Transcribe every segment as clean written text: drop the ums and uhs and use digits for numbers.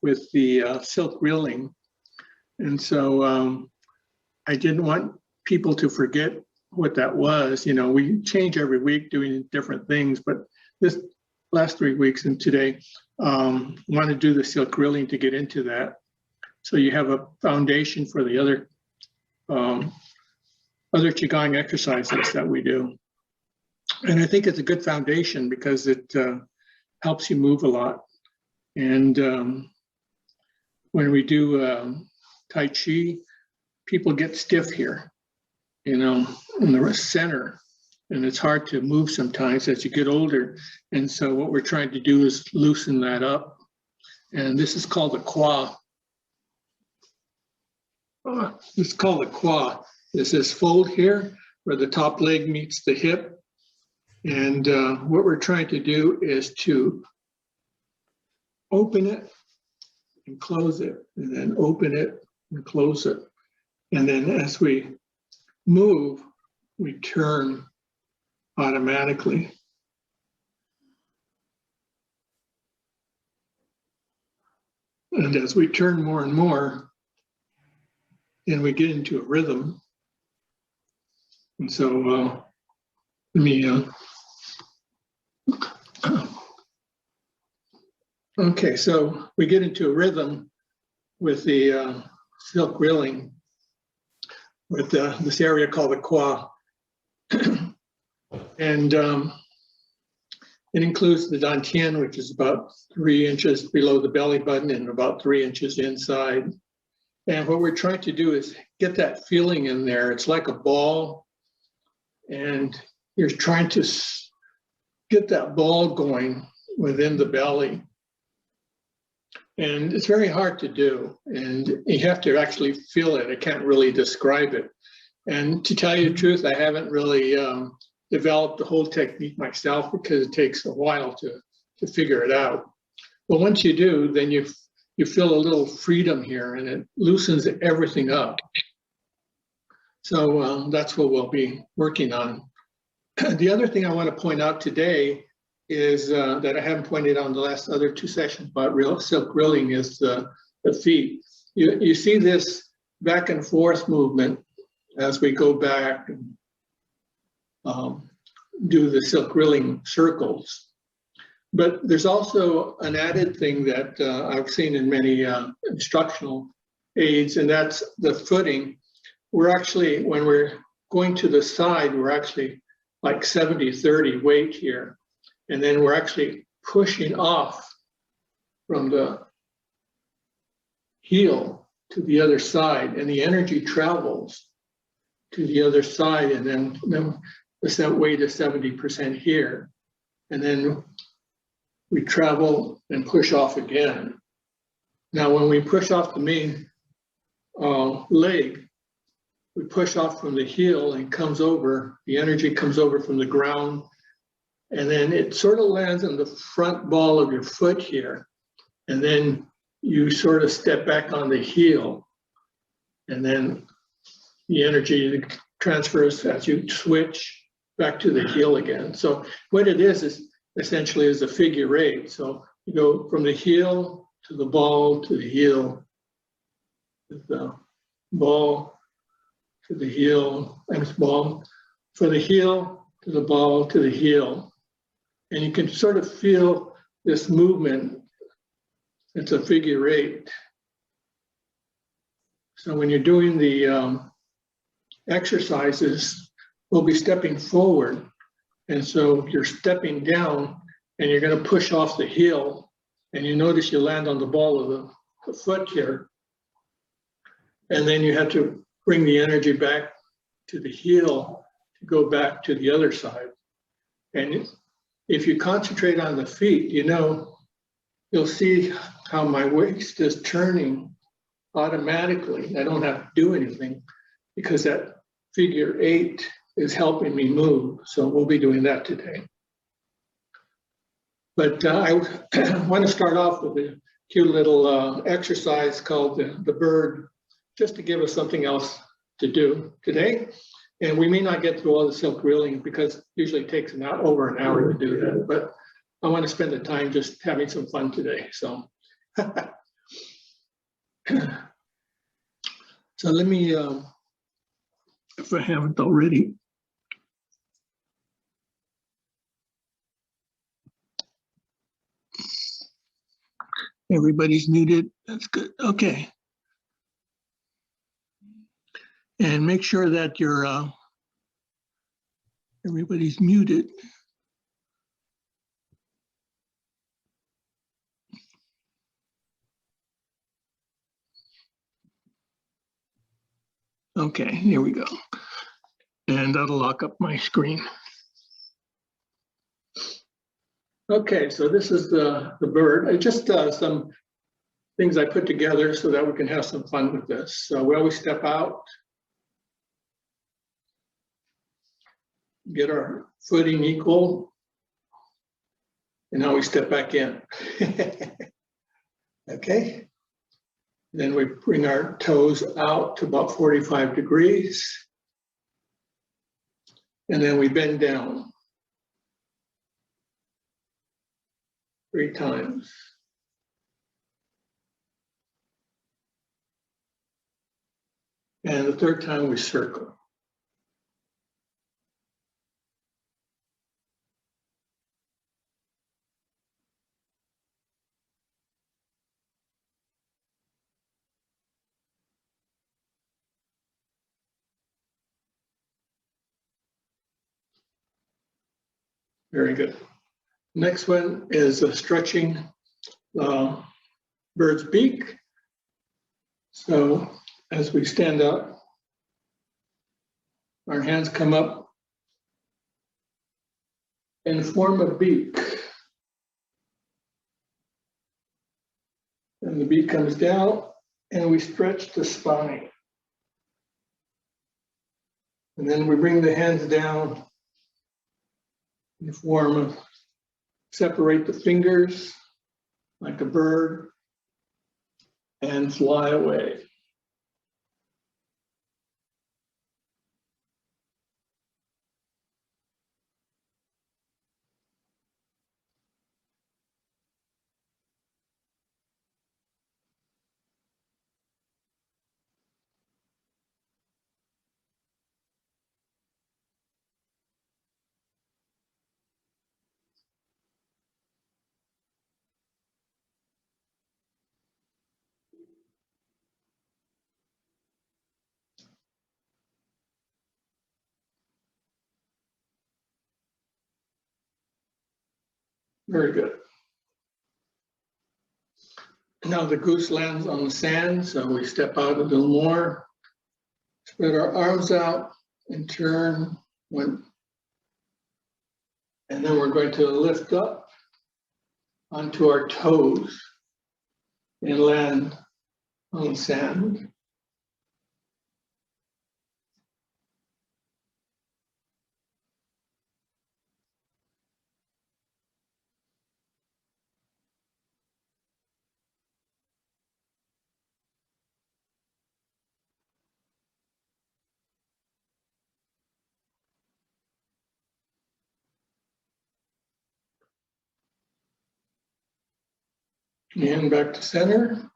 with the silk reeling. And so I didn't want people to forget what that was. You know, we change every week doing different things, but this last 3 weeks and today, want to do the silk reeling to get into that. So you have a foundation for the other Qigong exercises that we do. And I think it's a good foundation because it helps you move a lot. And when we do Tai Chi, people get stiff here, you know, in the center. And it's hard to move sometimes as you get older. And so what we're trying to do is loosen that up. And this is called the Qua. It's called the Qua. There's this fold here where the top leg meets the hip. And what we're trying to do is to open it and close it, and then open it and close it. And then as we move, we turn automatically. And as we turn more and more, then we get into a rhythm. And so let me, okay, so we get into a rhythm with the silk reeling with this area called the Qua. And it includes the dantian, which is about 3 inches below the belly button and about 3 inches inside. And what we're trying to do is get that feeling in there. It's like a ball, and you're trying to get that ball going within the belly. And it's very hard to do, and you have to actually feel it. I can't really describe it. And to tell you the truth, I haven't really developed the whole technique myself because it takes a while to figure it out. But once you do, then you feel a little freedom here, and it loosens everything up. So that's what we'll be working on. The other thing I want to point out today is that I haven't pointed out in the last other 2 sessions about silk reeling is the feet. You see this back and forth movement as we go back and do the silk reeling circles. But there's also an added thing that I've seen in many instructional aids, and that's the footing. We're actually, when we're going to the side, we're actually like 70-30 weight here. And then we're actually pushing off from the heel to the other side, and the energy travels to the other side, and then it's that weight of 70% here. And then we travel and push off again. Now, when we push off the main leg, we push off from the heel and comes over, the energy comes over from the ground, and then it sort of lands on the front ball of your foot here. And then you sort of step back on the heel, and then the energy transfers as you switch back to the heel again. So what it is essentially is a figure 8. So you go from the heel to the ball to the heel, the ball to the heel, and ball, from the heel to the ball to the heel. And you can sort of feel this movement. It's a figure 8. So when you're doing the exercises, we'll be stepping forward. And so you're stepping down and you're going to push off the heel. And you notice you land on the ball of the foot here. And then you have to bring the energy back to the heel to go back to the other side. And if you concentrate on the feet, you'll see how my waist is turning automatically. I don't have to do anything because that figure 8 is helping me move. So we'll be doing that today. But I want to start off with a cute little exercise called the bird, just to give us something else to do today. And we may not get through all the silk reeling because it usually takes over an hour to do that. But I want to spend the time just having some fun today. So So let me, if I haven't already. Everybody's muted. That's good. Okay. And make sure that you're everybody's muted. Okay, here we go. And that'll lock up my screen. Okay, so this is the bird. I just some things I put together so that we can have some fun with this. So we always step out, get our footing equal, and now we step back in. Okay. Then we bring our toes out to about 45 degrees. And then we bend down 3 times. And the 3rd time we circle. Very good. Next one is stretching the bird's beak. So as we stand up, our hands come up and form a beak. And the beak comes down and we stretch the spine. And then we bring the hands down in the form of separate the fingers like a bird and fly away. Very good. Now the goose lands on the sand, so we step out a little more, spread our arms out and turn one. And then we're going to lift up onto our toes and land on the sand. And back to center.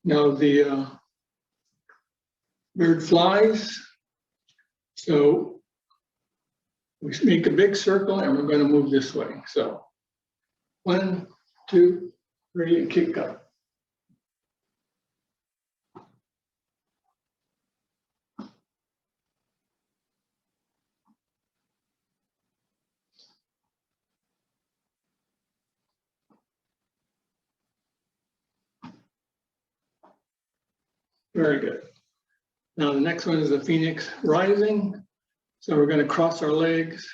Now the bird flies. So we make a big circle and we're going to move this way. So 1, 2, 3, and kick up. Very good. Now the next one is the phoenix rising. So we're going to cross our legs,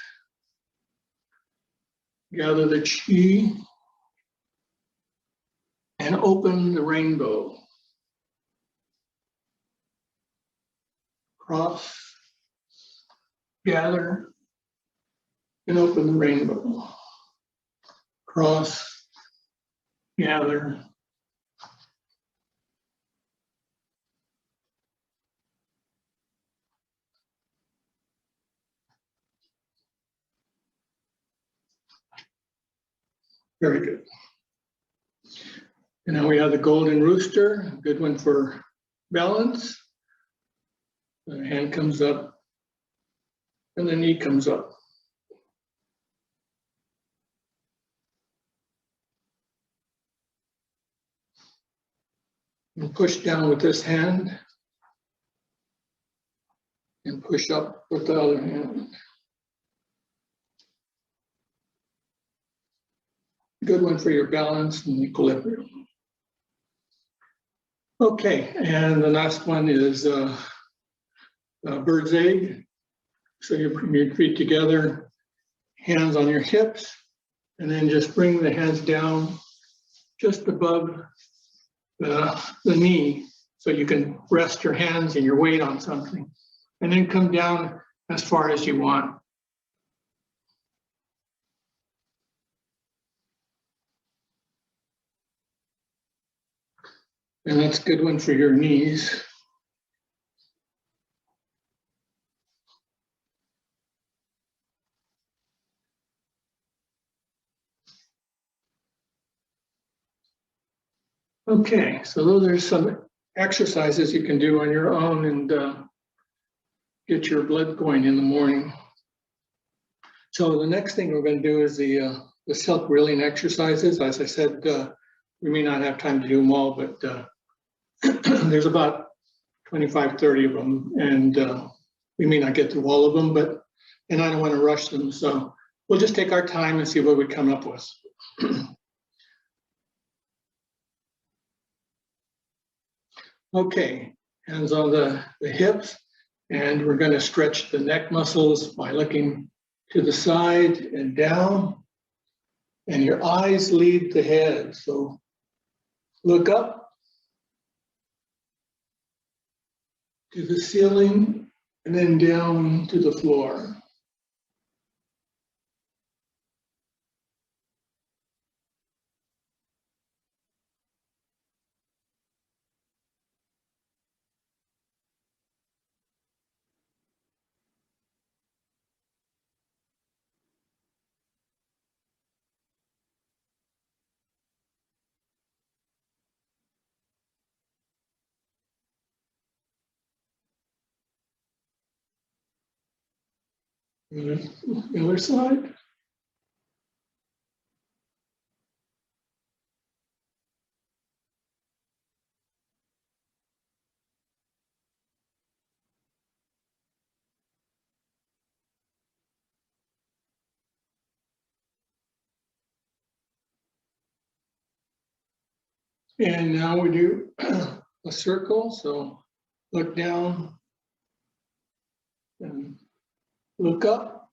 gather the chi, and open the rainbow. Cross, gather, and open the rainbow. Cross, gather, very good. And now we have the golden rooster, a good one for balance. The hand comes up and the knee comes up. And push down with this hand and push up with the other hand. Good one for your balance and equilibrium. Okay, and the last one is bird's egg. So you bring your feet together, hands on your hips, and then just bring the hands down just above the knee so you can rest your hands and your weight on something. And then come down as far as you want. And that's a good one for your knees. Okay, so those are some exercises you can do on your own and get your blood going in the morning. So the next thing we're going to do is the self-reeling exercises. As I said, we may not have time to do them all, but there's about 25, 30 of them, and we may not get through all of them, and I don't want to rush them, so we'll just take our time and see what we come up with. Okay, hands on the hips, and we're going to stretch the neck muscles by looking to the side and down, and your eyes lead the head. So look up to the ceiling and then down to the floor. And the other side. And now we do a circle. So look down and look up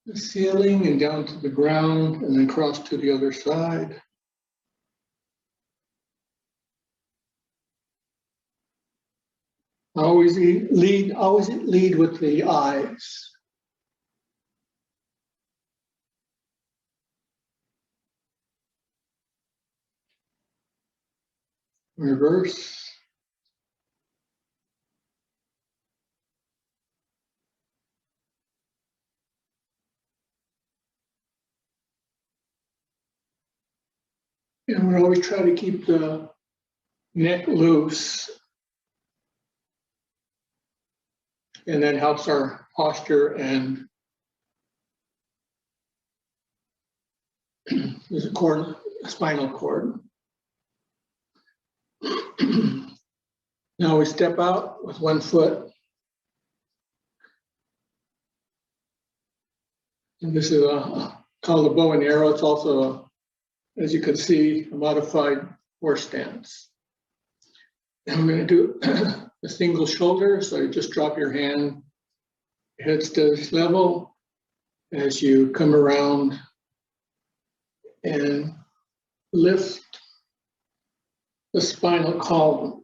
the ceiling and down to the ground and then cross to the other side. Always lead with the eyes. Reverse. And we always try to keep the neck loose. And that helps our posture and there's a spinal cord. Now we step out with one foot. And this is called a bow and arrow. It's also, as you can see, a modified horse stance. And we're going to do a single shoulder. So you just drop your hand, head stays level as you come around and lift the spinal column.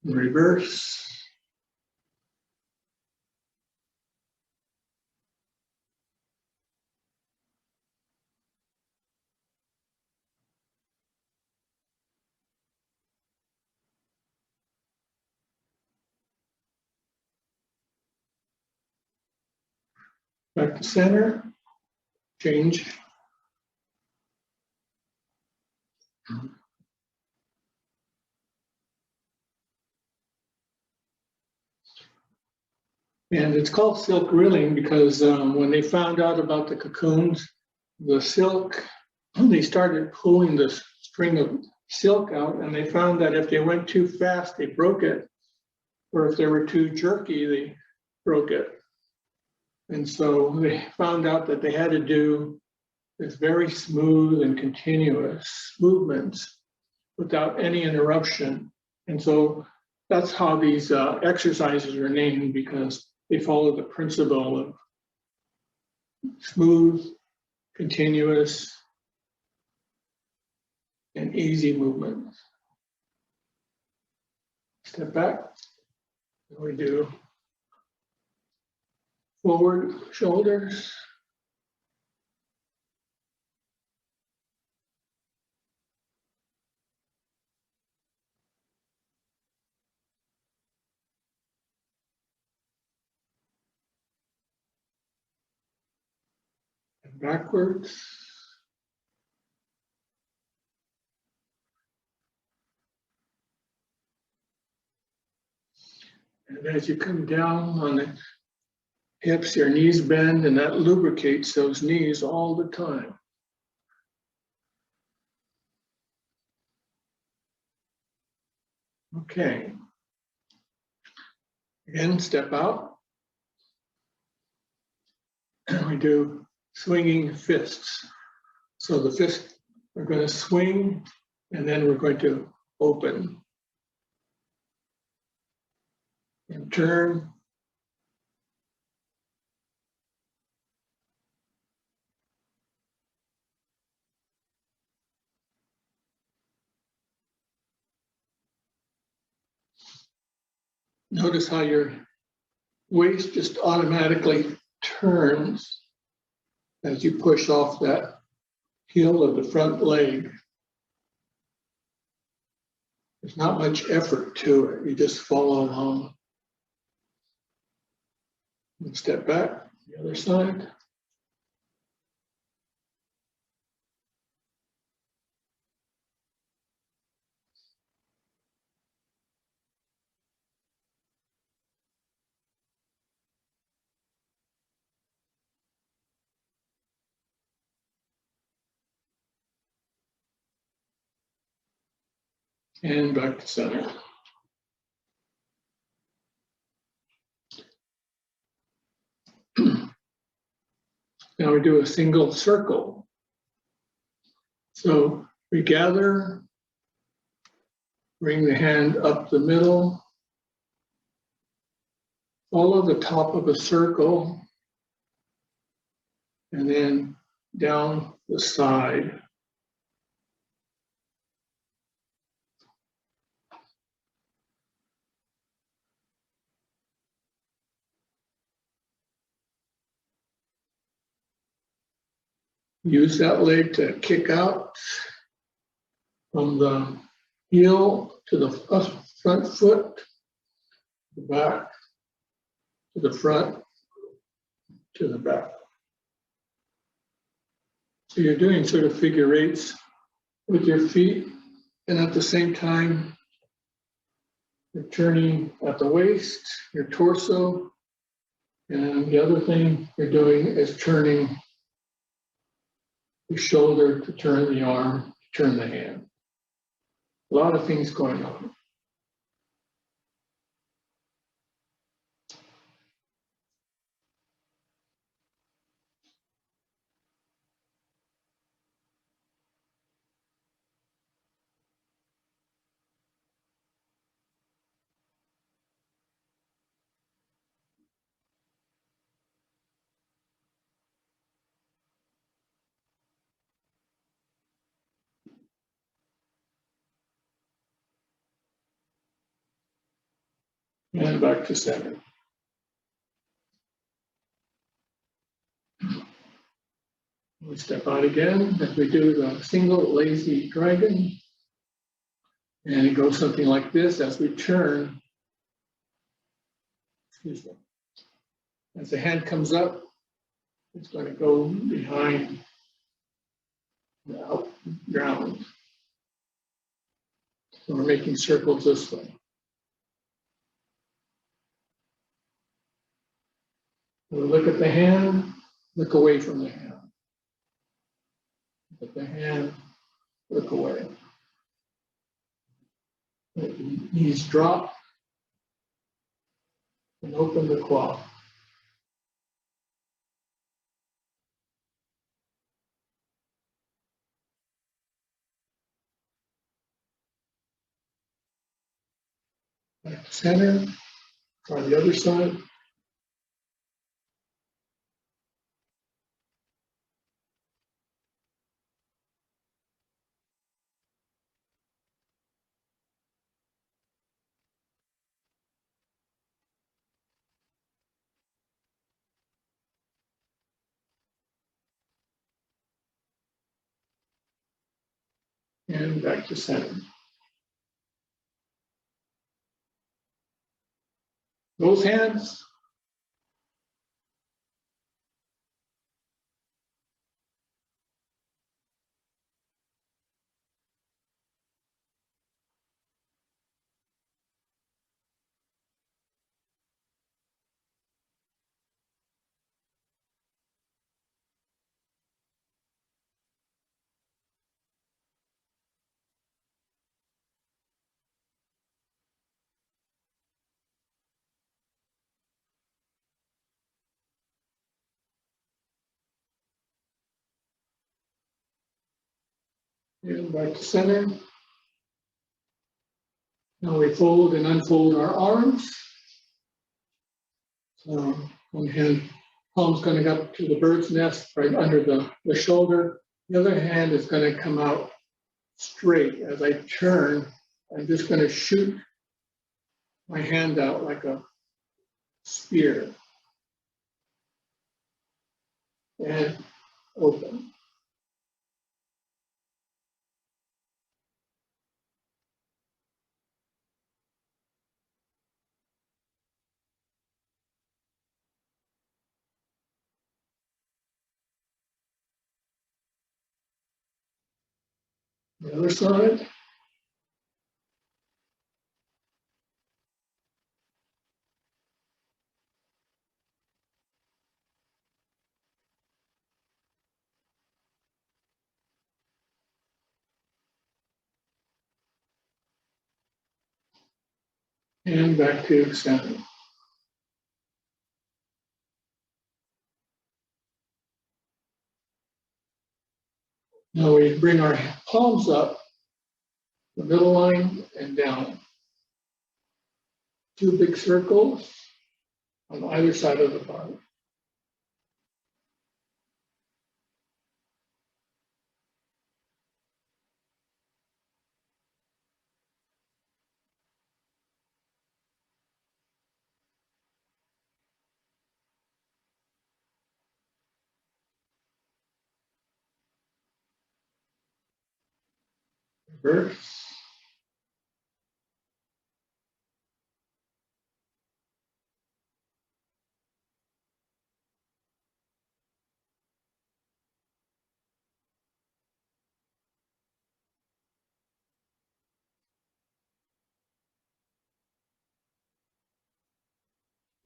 Reverse. Back to center, change. And it's called silk rilling because when they found out about the cocoons, the silk, they started pulling the string of silk out, and they found that if they went too fast, they broke it, or if they were too jerky, they broke it. And so they found out that they had to do this very smooth and continuous movements without any interruption. And so that's how these exercises are named, because they follow the principle of smooth, continuous, and easy movements. Step back. We do forward shoulders. And backwards. And as you come down on the hips, your knees bend, and that lubricates those knees all the time. Okay. Again, step out. And we do swinging fists. So the fists are going to swing, and then we're going to open and turn. Notice how your waist just automatically turns as you push off that heel of the front leg. There's not much effort to it. You just follow along. And step back, the other side. And back to center. Now we do a single circle. So we gather, bring the hand up the middle, follow the top of a circle, and then down the side. Use that leg to kick out from the heel to the front foot, the back, to the front, to the back. So you're doing sort of figure eights with your feet, and at the same time, you're turning at the waist, your torso, and the other thing you're doing is turning the shoulder to turn the arm, to turn the hand. A lot of things going on. And back to center. We step out again as we do the single lazy dragon. And it goes something like this as we turn. Excuse me. As the hand comes up, It's going to go behind the out ground. So we're making circles this way. We look at the hand, look away from the hand. Look at the hand, look away. Knees drop and open the claw. Back to center. Try the other side. And back to center. Both hands. And back to center. Now we fold and unfold our arms. So one hand, palm's going to go up to the bird's nest right under the shoulder. The other hand is going to come out straight. As I turn, I'm just going to shoot my hand out like a spear. And open. The other side. And back to center. Now we bring our palms up, the middle line and down. Two big circles on either side of the body. Reverse.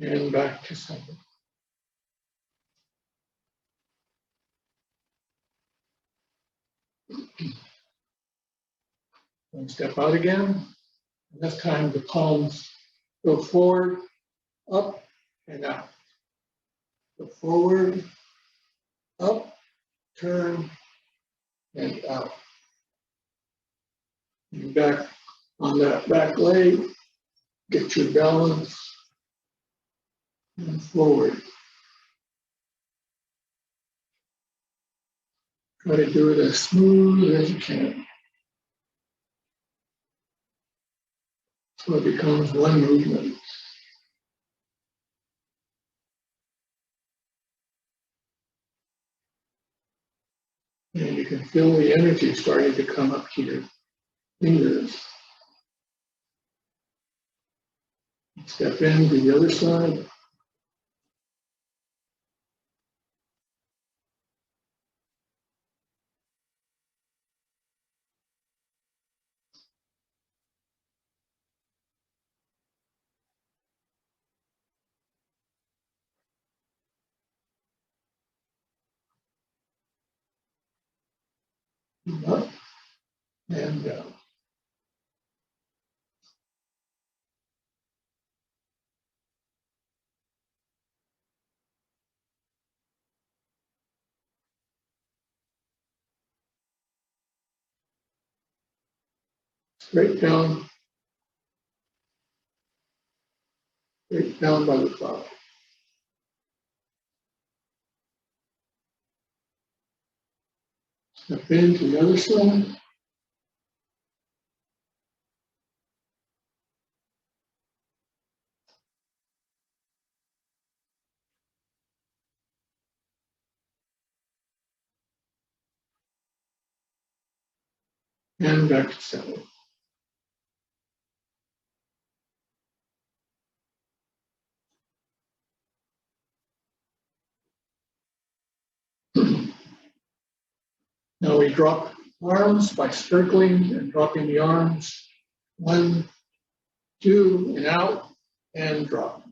And back to center. And step out again. And this time the palms go forward, up, and out. Go forward, up, turn, and out. And back on that back leg, get your balance, and forward. Try to do it as smooth as you can. So it becomes one movement. And you can feel the energy starting to come up to your fingers. Step in to the other side. Up and down. Straight down by the thigh. Step into the other side. And back to center. Now we drop arms by circling and dropping the arms. 1, 2, and out, and drop.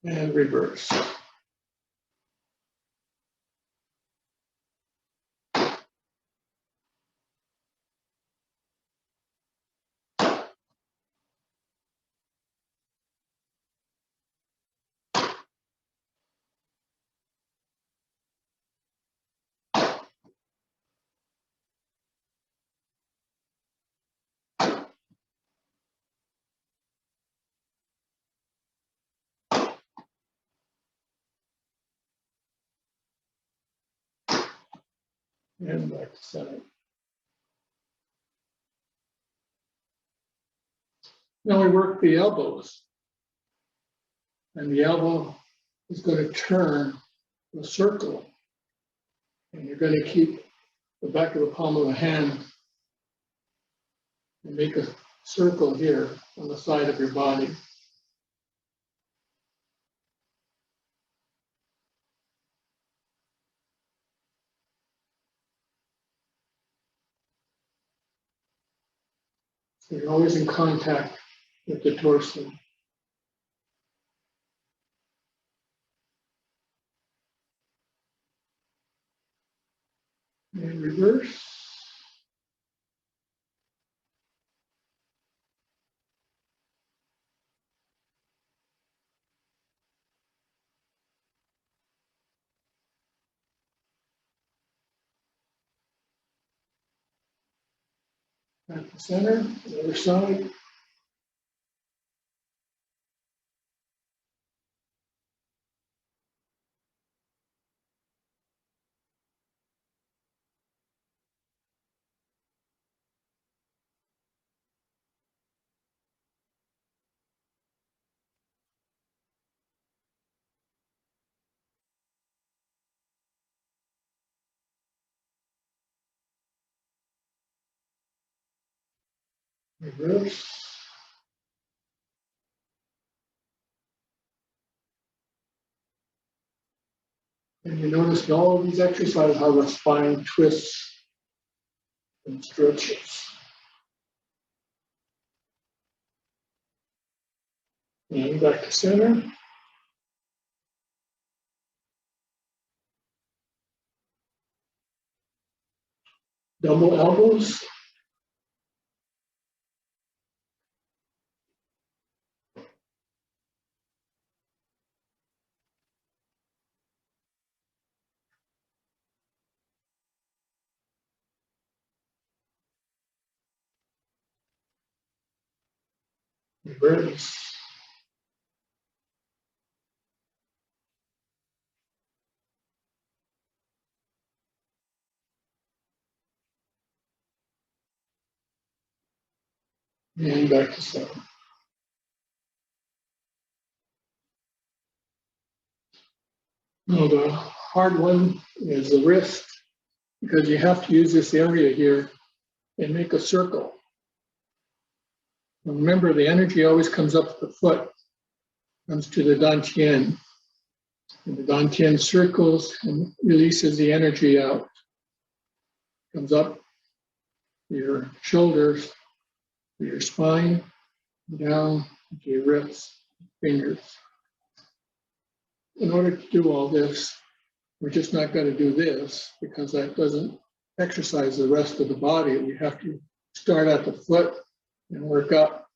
And reverse. And back to center. Now we work the elbows. And the elbow is going to turn a circle. And you're going to keep the back of the palm of the hand and make a circle here on the side of your body. So you're always in contact with the torso. And reverse. Back to center, the other side. Reverse. And you notice in all of these exercises how the spine twists and stretches. And back to center. Double elbows. Reverse. And back to center. Now the hard one is the wrist, because you have to use this area here and make a circle. And remember, the energy always comes up the foot, comes to the dantian. And the dantian circles and releases the energy out. Comes up your shoulders, your spine, down to your wrists, fingers. In order to do all this, we're just not going to do this because that doesn't exercise the rest of the body. We have to start at the foot and work up.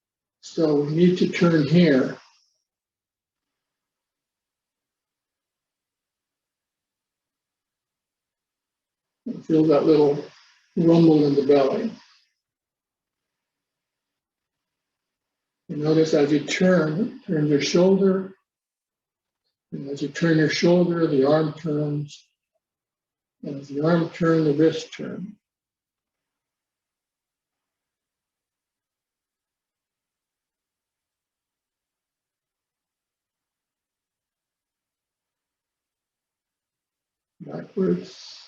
So we need to turn here. And feel that little rumble in the belly. And notice as you turn your shoulder. And as you turn your shoulder, the arm turns. And as the arm turns, the wrist turns. Backwards.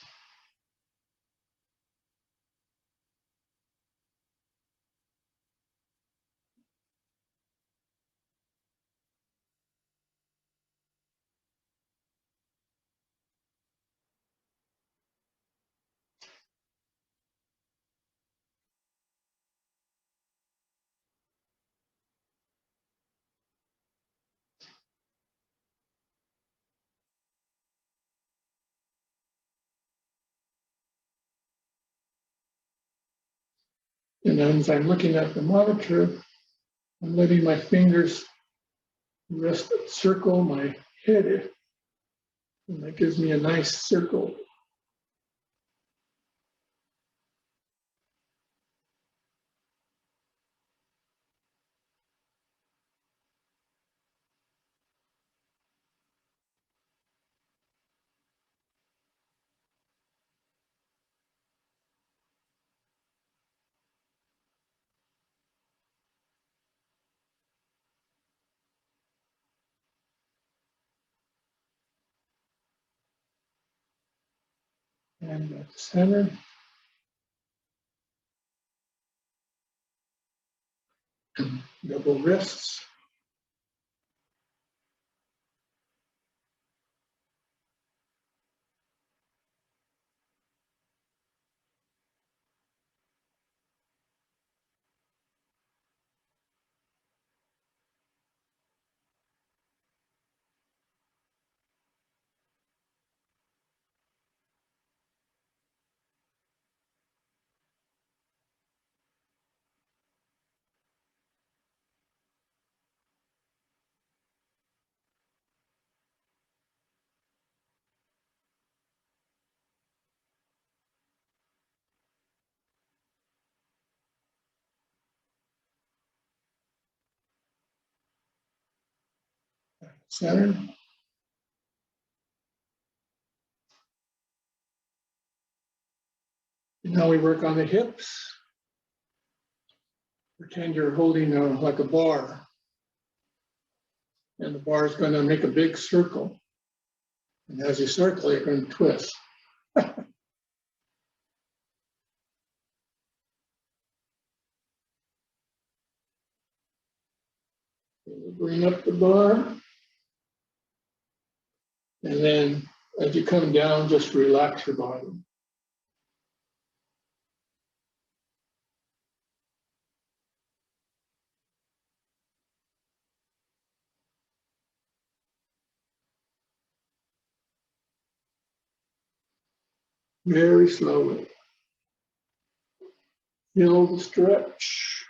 And then as I'm looking at the monitor, I'm letting my fingers rest circle my head. And that gives me a nice circle. And at the center, double wrists. Center. And now we work on the hips. Pretend you're holding like a bar. And the bar is going to make a big circle. And as you circle, you're going to twist. Bring up the bar. And then as you come down, just relax your body. Very slowly. Feel the stretch.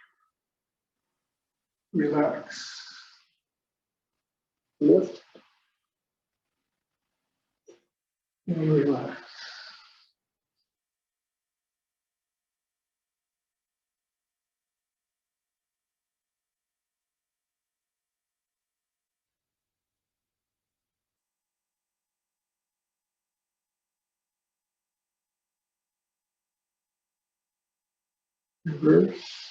Relax. Lift. And relax. Reverse.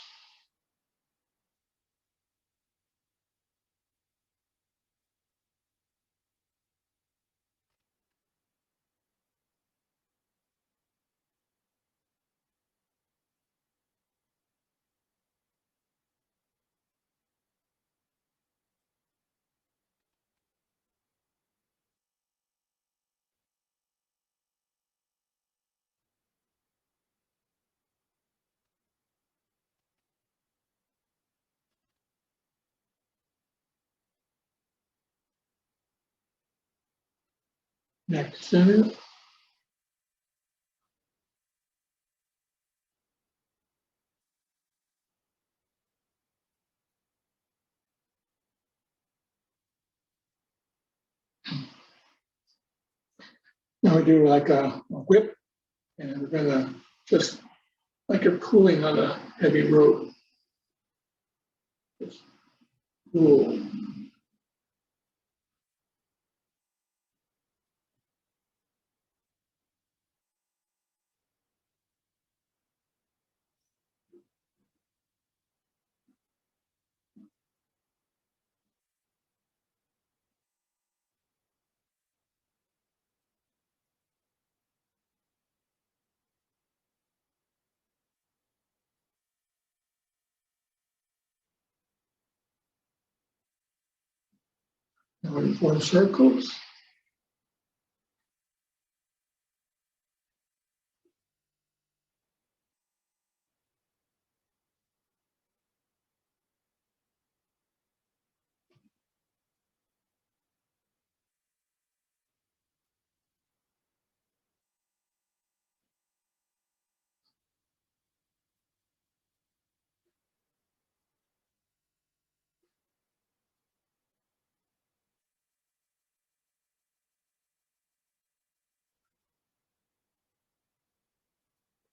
Neck to center. Now we do like a whip, and we're gonna just like you're pulling on a heavy rope. Just pull. Now we form circles.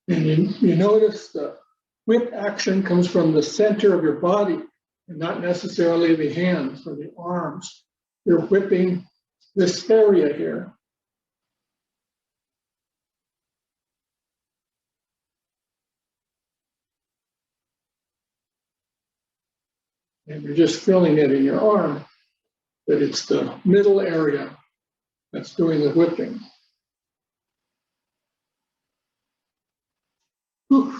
And you notice the whip action comes from the center of your body and not necessarily the hands or the arms. You're whipping this area here. And you're just feeling it in your arm, but it's the middle area that's doing the whipping. Whew.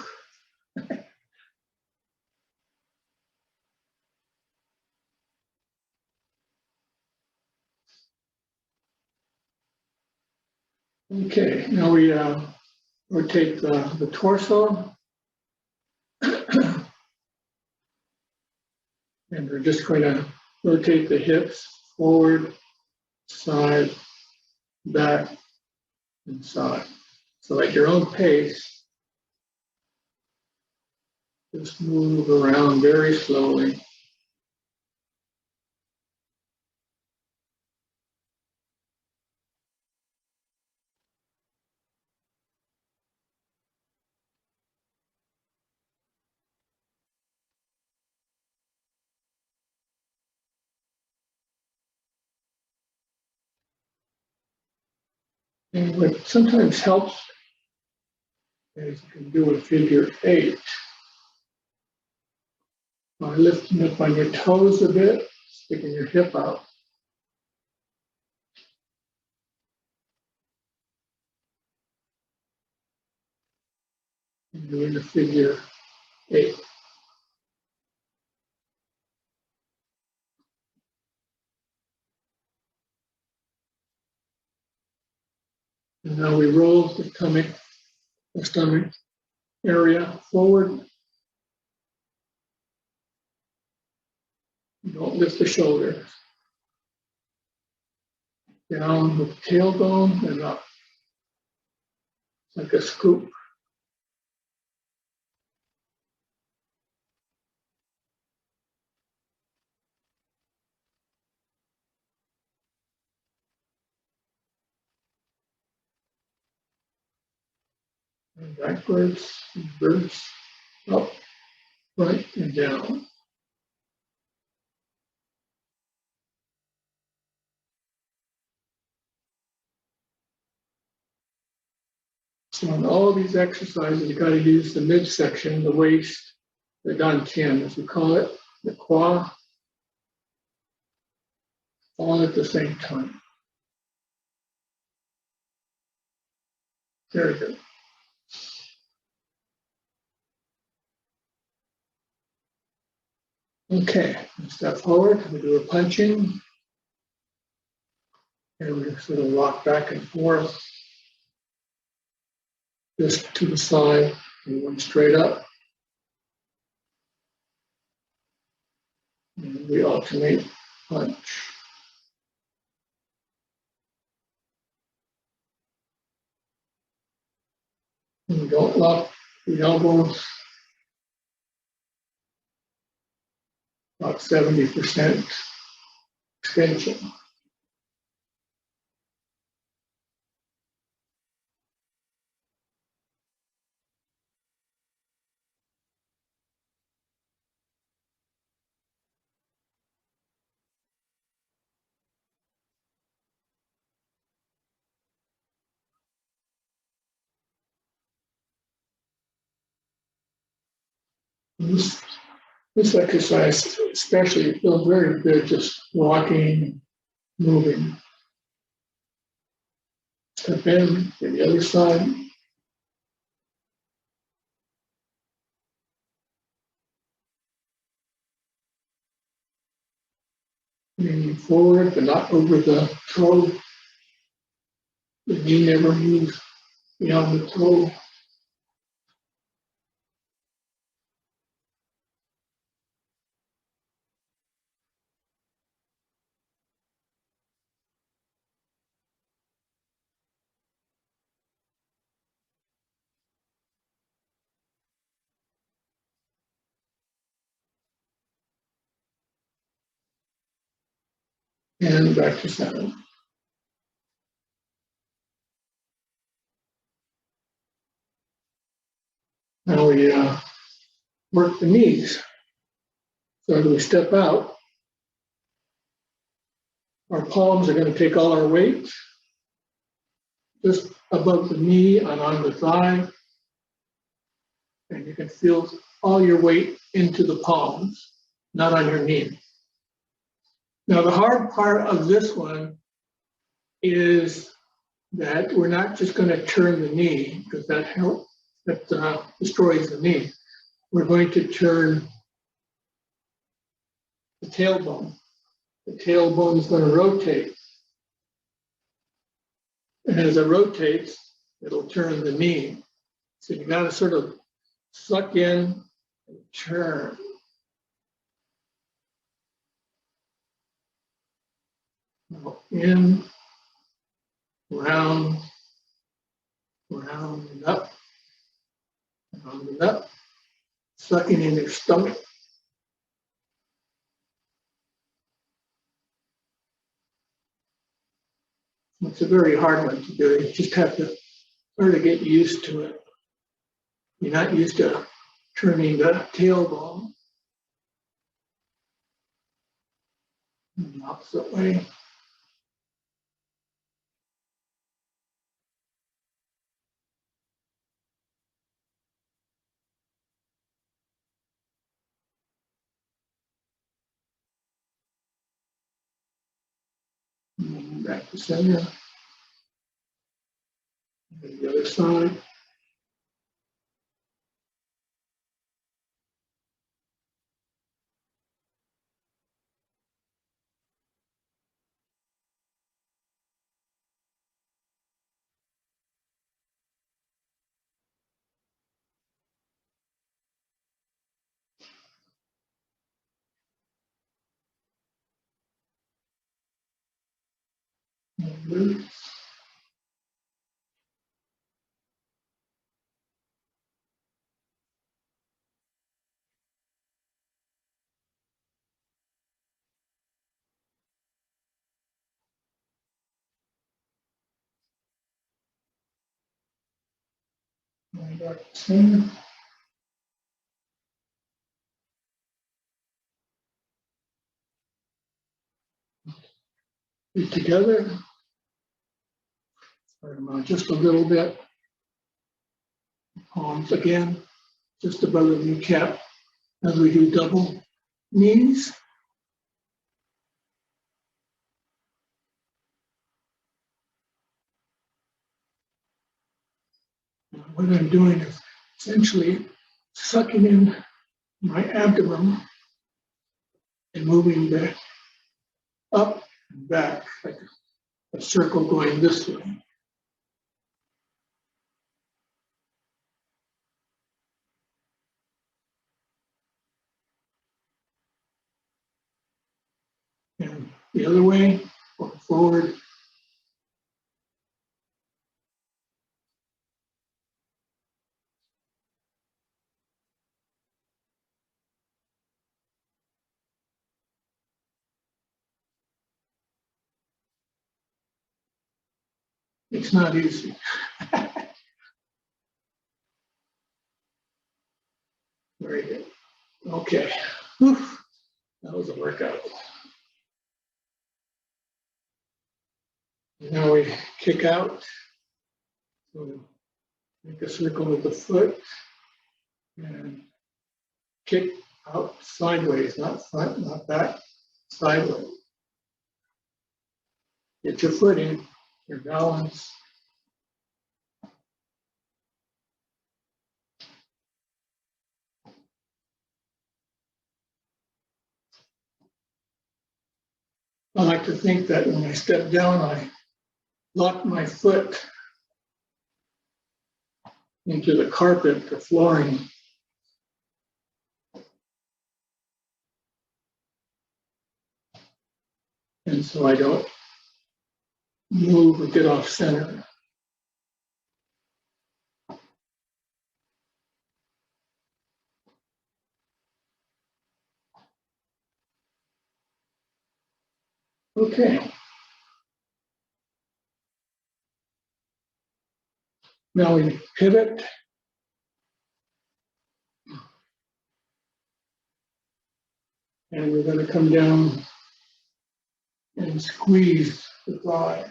Okay, now we rotate the torso. And we're just going to rotate the hips forward, side, back, and side. So at your own pace, just move around very slowly. And what sometimes helps is you can do a figure 8 by lifting up on your toes a bit, sticking your hip out. And doing the figure 8. And now we roll the stomach area forward. Don't lift the shoulders. Down with the tailbone and up. It's like a scoop. And backwards, reverse, up, right, and down. So in all of these exercises, you got to use the midsection, the waist, the dantian, as we call it, the qua, all at the same time. Very good. Okay, step forward, we do a punching, and we sort of rock back and forth, just to the side, and one straight up. And we alternate punch. And don't lock the elbows, about 70% extension. This exercise especially feels very good, just walking, moving. Step in to the other side. Leaning forward, but not over the toe. The knee never moves beyond the toe. And back to center. Now we work the knees. So as we step out, our palms are going to take all our weight just above the knee and on the thigh. And you can feel all your weight into the palms, not on your knee. Now, the hard part of this one is that we're not just going to turn the knee, because that destroys the knee. We're going to turn the tailbone. The tailbone is going to rotate. And as it rotates, it'll turn the knee. So you got to sort of suck in and turn. Now in, round, round and up, round and up, sucking in your stomach. It's a very hard one to do. You just have to sort of get used to it. You're not used to turning the tailbone in the opposite way. And back to center. And the other side. And back to center. Feet together. Just a little bit. Palms again, just above the kneecap as we do double knees. What I'm doing is essentially sucking in my abdomen and moving back up and back, like a circle going this way. And the other way, going forward. It's not easy. Very good. Okay. Whew. That was a workout. Now we kick out. So make a circle with the foot and kick out sideways, not front, not back, sideways. Get your footing, your balance. I like to think that when I step down, I lock my foot into the carpet, the flooring. And so I don't move or get off center. Okay. Now we pivot. And we're going to come down and squeeze the thigh.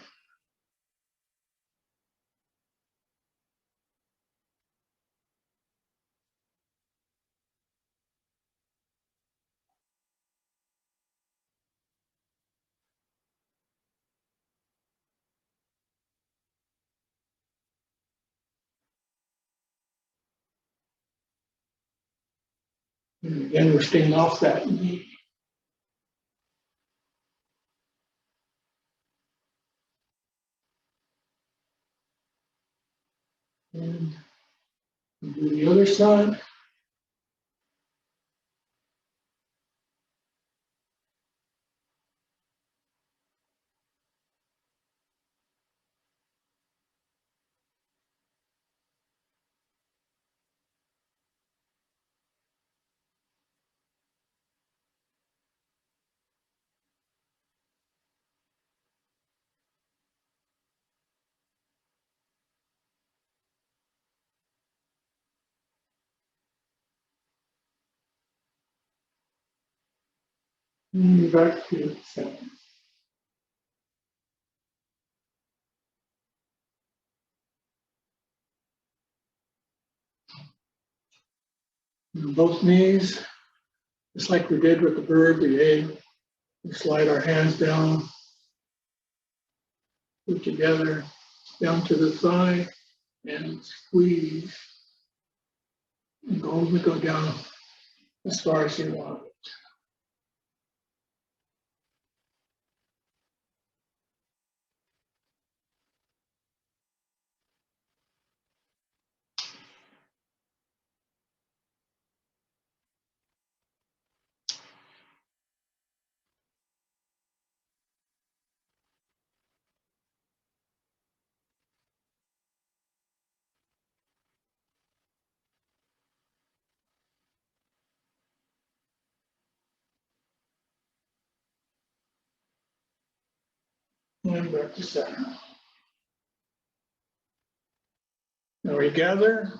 And again, we're staying off that knee. And do the other side. And back to center. And both knees, just like we did with the bird, the egg. We slide our hands down, put together, down to the thigh, and squeeze. And go down as far as you want. And back to center. Now we gather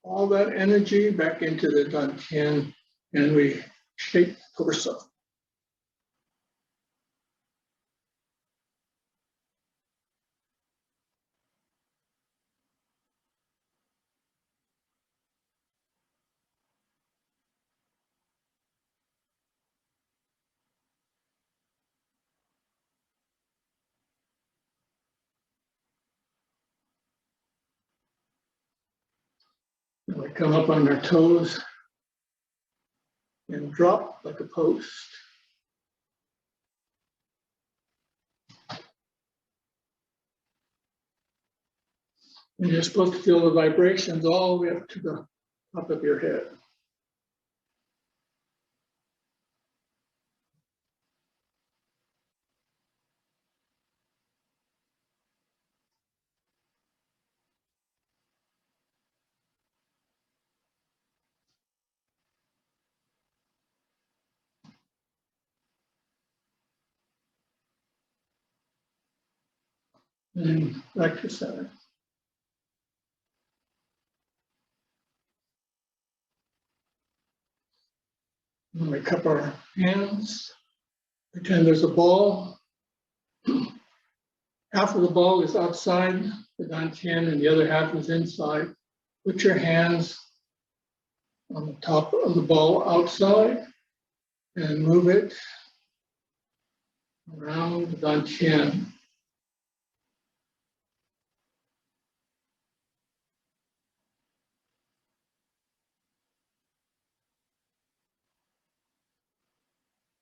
all that energy back into the dantian and we shape the torso. And we come up on our toes and drop like a post. And you're supposed to feel the vibrations all the way up to the top of your head. and back to center. And we cup our hands, pretend there's a ball. Half of the ball is outside the dantian and the other half is inside. Put your hands on the top of the ball outside and move it around the dantian.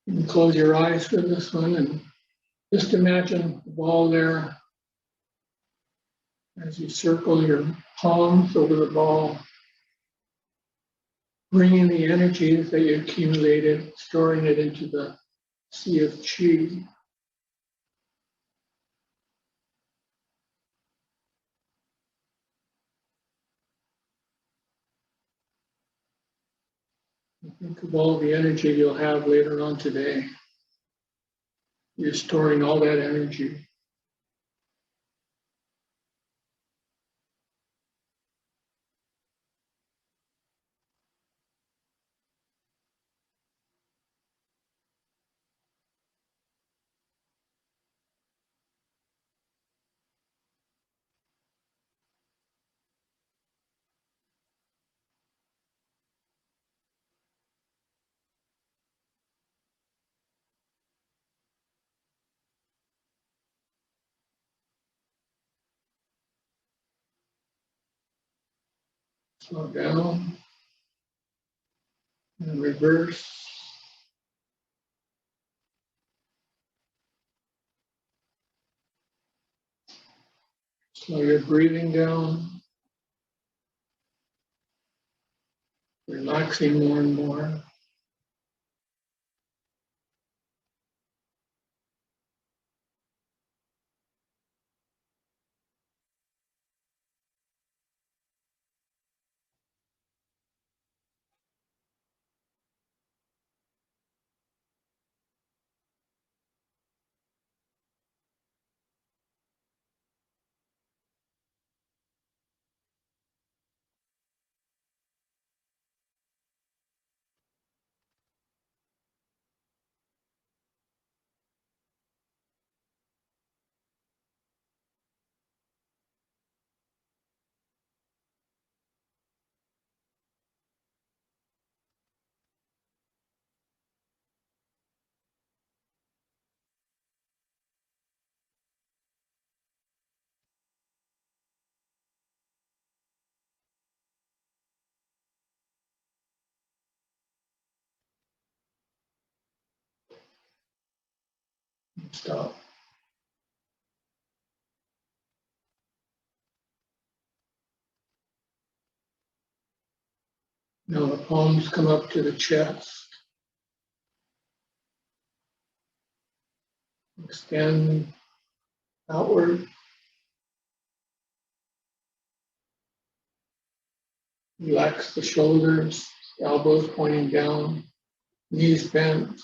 You can close your eyes for this one and just imagine the ball there as you circle your palms over the ball, bringing the energy that you accumulated, storing it into the sea of qi. Think of all the energy you'll have later on today. You're storing all that energy. Slow down and reverse. Slow your breathing down, relaxing more and more. Stop. Now the palms come up to the chest. Extend outward. Relax the shoulders, elbows pointing down, knees bent.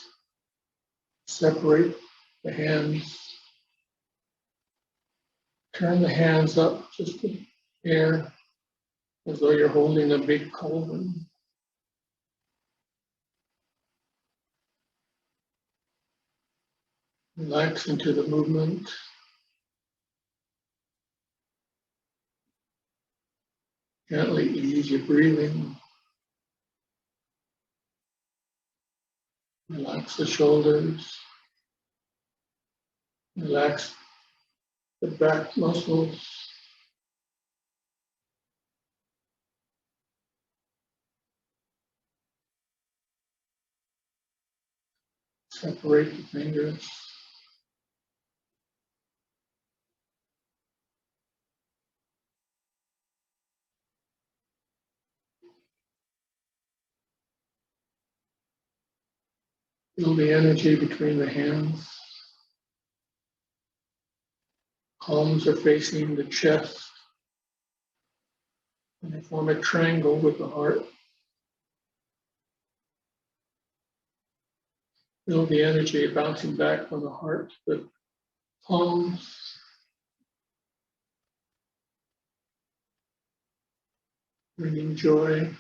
Separate the hands. Turn the hands up just to air as though you're holding a big cauldron. Relax into the movement. Gently ease your breathing. Relax the shoulders. Relax the back muscles. Separate the fingers. Feel the energy between the hands. Palms are facing the chest. And they form a triangle with the heart. Feel the energy bouncing back from the heart to the palms. bringing joy,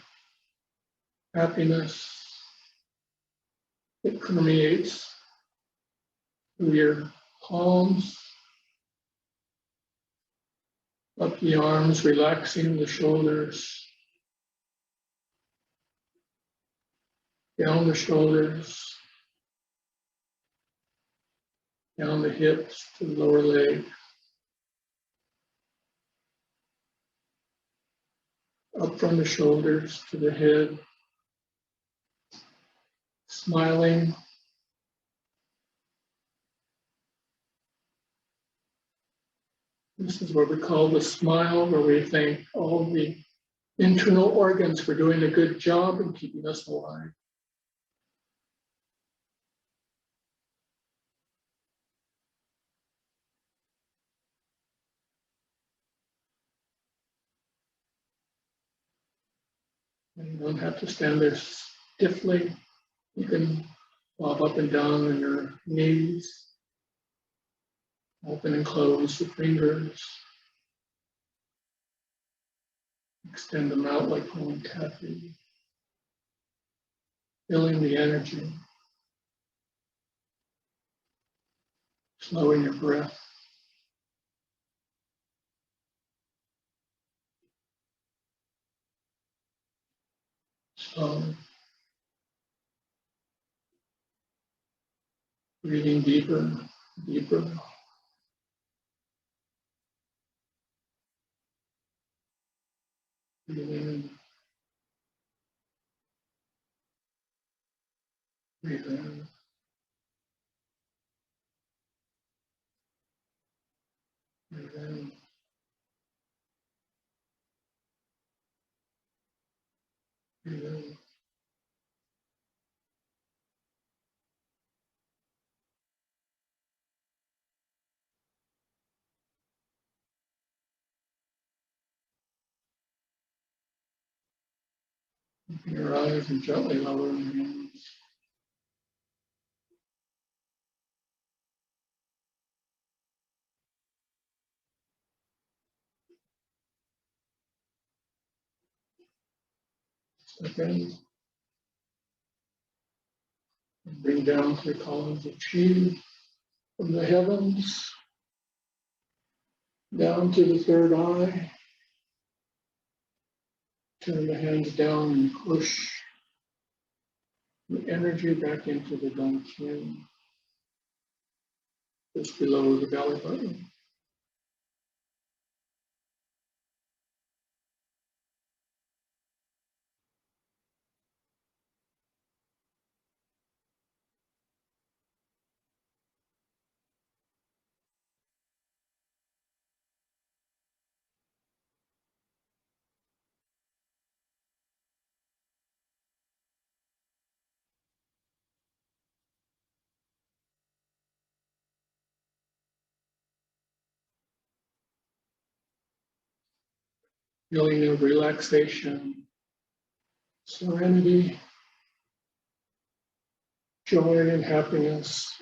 happiness that permeates through your palms, up the arms, relaxing the shoulders, down the shoulders, down the hips to the lower leg, up from the shoulders to the head, smiling. This is what we call the smile, where we thank all the internal organs for doing a good job and keeping us alive. And you don't have to stand there stiffly. You can bob up and down on your knees, open and close the fingers, extend them out like pulling taffy, feeling the energy, slowing your breath. Slow, breathing deeper, deeper. Breathe in, breathe in. Breathe in. Breathe in. Open your eyes and gently lower your hands. Step in and bring down 3 columns of chi from the heavens down to the third eye. Turn the hands down and push the energy back into the dung chin, just below the belly button. Feeling of relaxation, serenity, joy and happiness